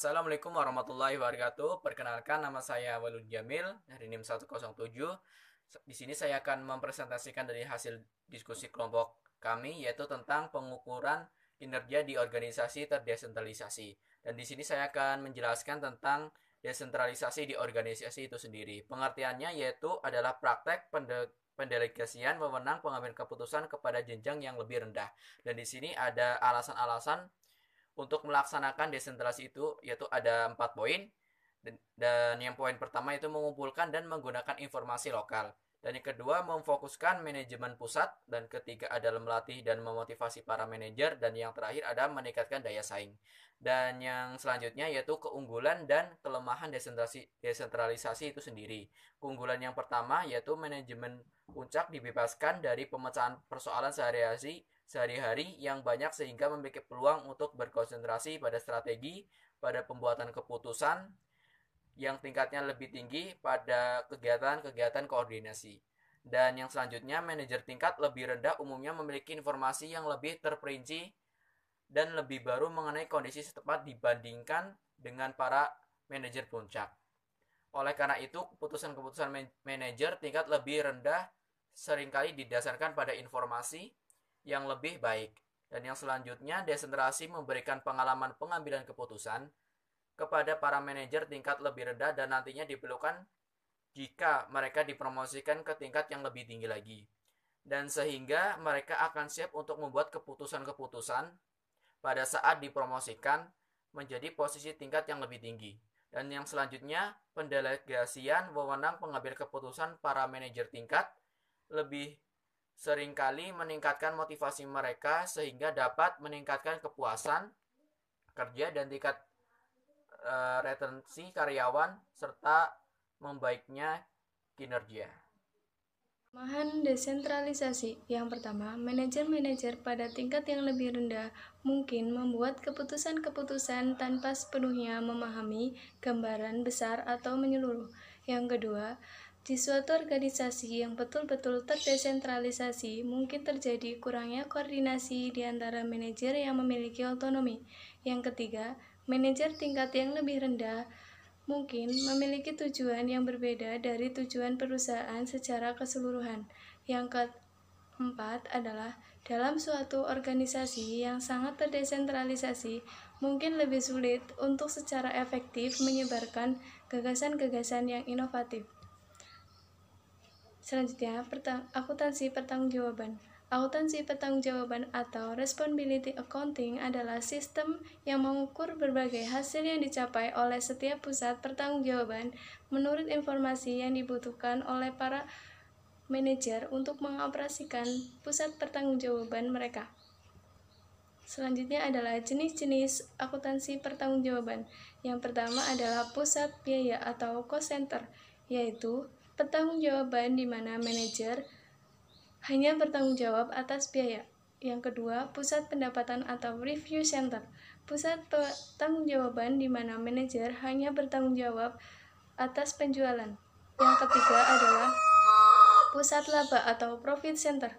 Assalamualaikum warahmatullahi wabarakatuh. Perkenalkan, nama saya Walud Jamil dari NIM 107. Di sini saya akan mempresentasikan dari hasil diskusi kelompok kami, yaitu tentang pengukuran kinerja di organisasi terdesentralisasi. Dan di sini saya akan menjelaskan tentang desentralisasi di organisasi itu sendiri. Pengertiannya yaitu adalah praktek pendelegasian wewenang pengambilan keputusan kepada jenjang yang lebih rendah. Dan di sini ada alasan-alasan untuk melaksanakan desentralisasi itu, yaitu ada 4 poin. Dan yang poin pertama itu mengumpulkan dan menggunakan informasi lokal, dan yang kedua memfokuskan manajemen pusat, dan ketiga adalah melatih dan memotivasi para manajer, dan yang terakhir ada meningkatkan daya saing. Dan yang selanjutnya yaitu keunggulan dan kelemahan desentralisasi itu sendiri. Keunggulan yang pertama yaitu manajemen puncak dibebaskan dari pemecahan persoalan sehari-hari yang banyak, sehingga memiliki peluang untuk berkonsentrasi pada strategi, pada pembuatan keputusan yang tingkatnya lebih tinggi, pada kegiatan-kegiatan koordinasi. Dan yang selanjutnya, manajer tingkat lebih rendah umumnya memiliki informasi yang lebih terperinci dan lebih baru mengenai kondisi setempat dibandingkan dengan para manajer puncak. Oleh karena itu, keputusan-keputusan manajer tingkat lebih rendah seringkali didasarkan pada informasi yang lebih baik. Dan yang selanjutnya, desentralisasi memberikan pengalaman pengambilan keputusan kepada para manajer tingkat lebih rendah, dan nantinya diperlukan jika mereka dipromosikan ke tingkat yang lebih tinggi lagi. Dan sehingga mereka akan siap untuk membuat keputusan-keputusan pada saat dipromosikan menjadi posisi tingkat yang lebih tinggi. Dan yang selanjutnya, pendelegasian wewenang pengambil keputusan para manajer tingkat lebih seringkali meningkatkan motivasi mereka, sehingga dapat meningkatkan kepuasan kerja dan tingkat retensi karyawan serta membaiknya kinerja. Kelemahan desentralisasi. Yang pertama, manajer-manajer pada tingkat yang lebih rendah mungkin membuat keputusan-keputusan tanpa sepenuhnya memahami gambaran besar atau menyeluruh. Yang kedua, di suatu organisasi yang betul-betul terdesentralisasi, mungkin terjadi kurangnya koordinasi di antara manajer yang memiliki otonomi. Yang ketiga, manajer tingkat yang lebih rendah mungkin memiliki tujuan yang berbeda dari tujuan perusahaan secara keseluruhan. Yang keempat adalah dalam suatu organisasi yang sangat terdesentralisasi, mungkin lebih sulit untuk secara efektif menyebarkan gagasan-gagasan yang inovatif. Selanjutnya, akuntansi pertanggungjawaban. Akuntansi pertanggungjawaban atau responsibility accounting adalah sistem yang mengukur berbagai hasil yang dicapai oleh setiap pusat pertanggungjawaban menurut informasi yang dibutuhkan oleh para manajer untuk mengoperasikan pusat pertanggungjawaban mereka. Selanjutnya adalah jenis-jenis akuntansi pertanggungjawaban. Yang pertama adalah pusat biaya atau cost center, yaitu pertanggungjawaban di mana manajer hanya bertanggung jawab atas biaya. Yang kedua, pusat pendapatan atau review center. Pusat pertanggungjawaban di mana manajer hanya bertanggung jawab atas penjualan. Yang ketiga adalah pusat laba atau profit center,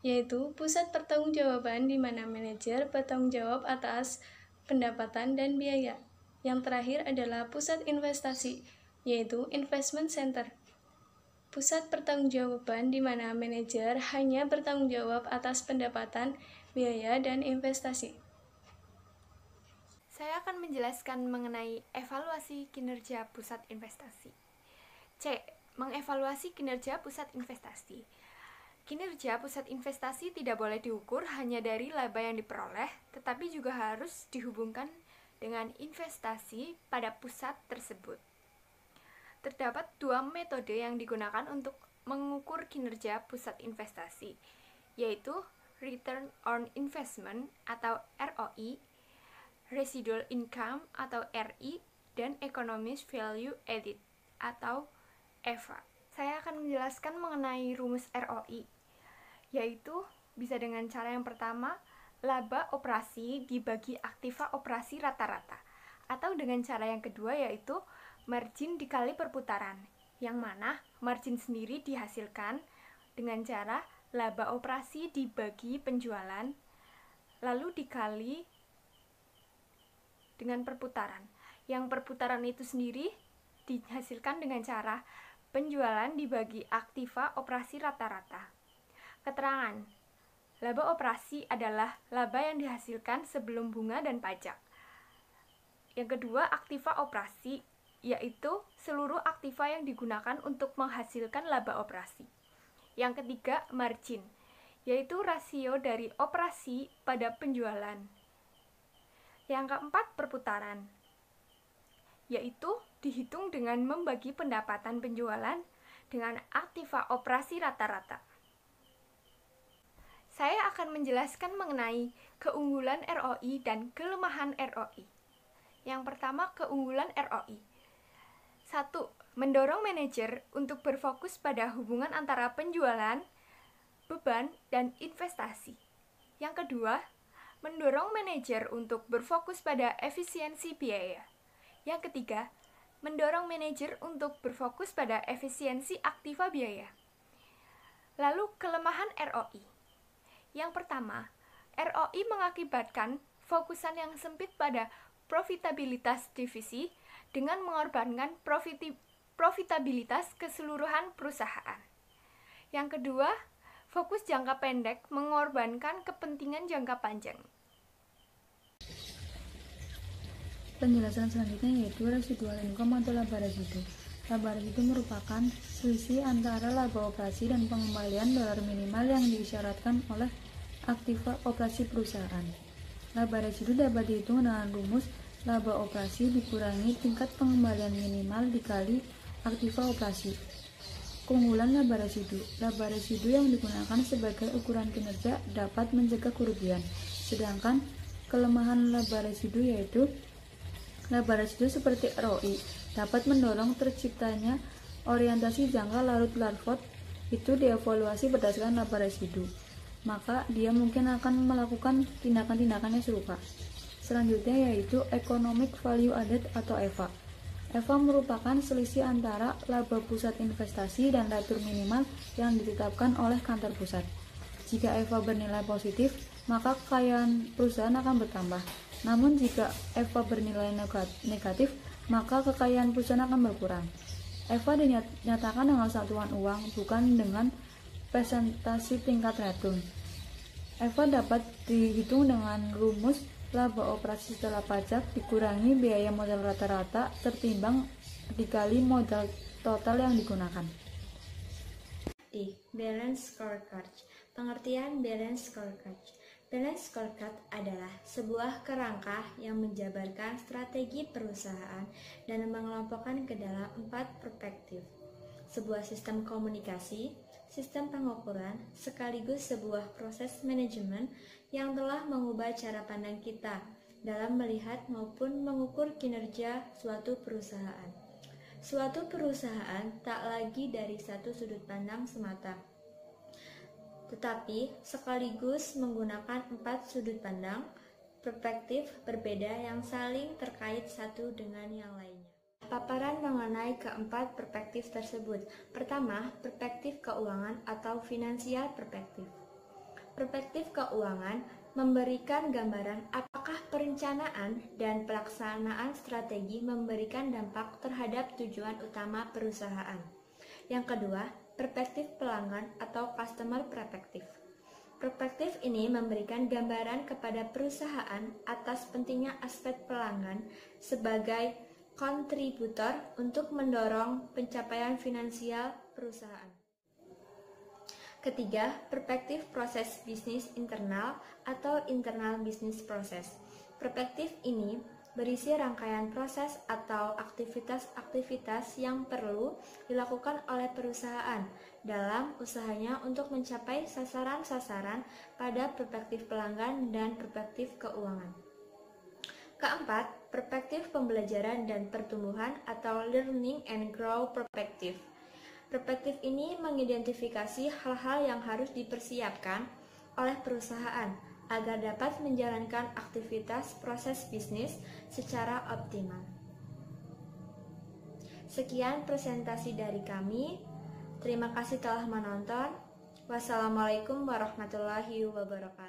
yaitu pusat pertanggungjawaban di mana manajer bertanggung jawab atas pendapatan dan biaya. Yang terakhir adalah pusat investasi, yaitu investment center. Pusat pertanggungjawaban di mana manajer hanya bertanggung jawab atas pendapatan, biaya, dan investasi. Saya akan menjelaskan mengenai evaluasi kinerja pusat investasi. C. Mengevaluasi kinerja pusat investasi. Kinerja pusat investasi tidak boleh diukur hanya dari laba yang diperoleh, tetapi juga harus dihubungkan dengan investasi pada pusat tersebut. Terdapat 2 metode yang digunakan untuk mengukur kinerja pusat investasi, yaitu Return on Investment atau ROI, Residual Income atau RI, dan Economic Value Added atau EVA. Saya akan menjelaskan mengenai rumus ROI, yaitu bisa dengan cara yang pertama, laba operasi dibagi aktiva operasi rata-rata, atau dengan cara yang kedua yaitu margin dikali perputaran, yang mana margin sendiri dihasilkan dengan cara laba operasi dibagi penjualan lalu dikali dengan perputaran. yang perputaran itu sendiri dihasilkan dengan cara penjualan dibagi aktiva operasi rata-rata. Keterangan: laba operasi adalah laba yang dihasilkan sebelum bunga dan pajak. Yang kedua, aktiva operasi, yaitu seluruh aktiva yang digunakan untuk menghasilkan laba operasi. Yang ketiga, margin, yaitu rasio dari operasi pada penjualan. Yang keempat, perputaran, yaitu dihitung dengan membagi pendapatan penjualan dengan aktiva operasi rata-rata. Saya akan menjelaskan mengenai keunggulan ROI dan kelemahan ROI. Yang pertama, keunggulan ROI. 1. Mendorong manajer untuk berfokus pada hubungan antara penjualan, beban, dan investasi. Yang kedua, mendorong manajer untuk berfokus pada efisiensi biaya. Yang ketiga, mendorong manajer untuk berfokus pada efisiensi aktiva biaya. Lalu, kelemahan ROI. Yang pertama, ROI mengakibatkan fokusan yang sempit pada profitabilitas divisi dengan mengorbankan profitabilitas keseluruhan perusahaan. Yang kedua, fokus jangka pendek mengorbankan kepentingan jangka panjang. Penjelasan selanjutnya yaitu residual income atau laba residu. Laba residu merupakan selisih antara laba operasi dan pengembalian dolar minimal yang disyaratkan oleh aktiva operasi perusahaan. Laba residu dapat dihitung dengan rumus laba operasi dikurangi tingkat pengembalian minimal dikali aktiva operasi. Keunggulan laba residu. Laba residu yang digunakan sebagai ukuran kinerja dapat mencegah kerugian. Sedangkan kelemahan laba residu yaitu laba residu seperti ROI dapat mendorong terciptanya orientasi jangka larut-larut itu dievaluasi berdasarkan laba residu. Maka dia mungkin akan melakukan tindakan-tindakan yang serupa. Selanjutnya yaitu Economic Value Added atau EVA. EVA merupakan selisih antara laba pusat investasi dan retur minimal yang ditetapkan oleh kantor pusat. Jika EVA bernilai positif, maka kekayaan perusahaan akan bertambah. Namun jika EVA bernilai negatif, maka kekayaan perusahaan akan berkurang. EVA dinyatakan dengan satuan uang, bukan dengan presentasi tingkat return. EVA dapat dihitung dengan rumus laba operasi setelah pajak dikurangi biaya modal rata-rata tertimbang dikali modal total yang digunakan. Balance Scorecard. Pengertian Balance Scorecard. Balance Scorecard adalah sebuah kerangka yang menjabarkan strategi perusahaan dan mengelompokkan ke dalam 4 perspektif. Sebuah sistem komunikasi, sistem pengukuran, sekaligus sebuah proses manajemen yang telah mengubah cara pandang kita dalam melihat maupun mengukur kinerja suatu perusahaan. Suatu perusahaan tak lagi dari satu sudut pandang semata, tetapi sekaligus menggunakan 4 sudut pandang, perspektif berbeda yang saling terkait satu dengan yang lainnya. Paparan mengenai keempat perspektif tersebut. Pertama, perspektif keuangan atau finansial perspektif. Perspektif keuangan memberikan gambaran apakah perencanaan dan pelaksanaan strategi memberikan dampak terhadap tujuan utama perusahaan. Yang kedua, perspektif pelanggan atau customer perspektif. Perspektif ini memberikan gambaran kepada perusahaan atas pentingnya aspek pelanggan sebagai kontributor untuk mendorong pencapaian finansial perusahaan. Ketiga, perspektif proses bisnis internal atau internal business process. Perspektif ini berisi rangkaian proses atau aktivitas-aktivitas yang perlu dilakukan oleh perusahaan dalam usahanya untuk mencapai sasaran-sasaran pada perspektif pelanggan dan perspektif keuangan. Keempat, perspektif pembelajaran dan pertumbuhan atau learning and grow perspective. Perspektif ini mengidentifikasi hal-hal yang harus dipersiapkan oleh perusahaan agar dapat menjalankan aktivitas proses bisnis secara optimal. Sekian presentasi dari kami. Terima kasih telah menonton. Wassalamualaikum warahmatullahi wabarakatuh.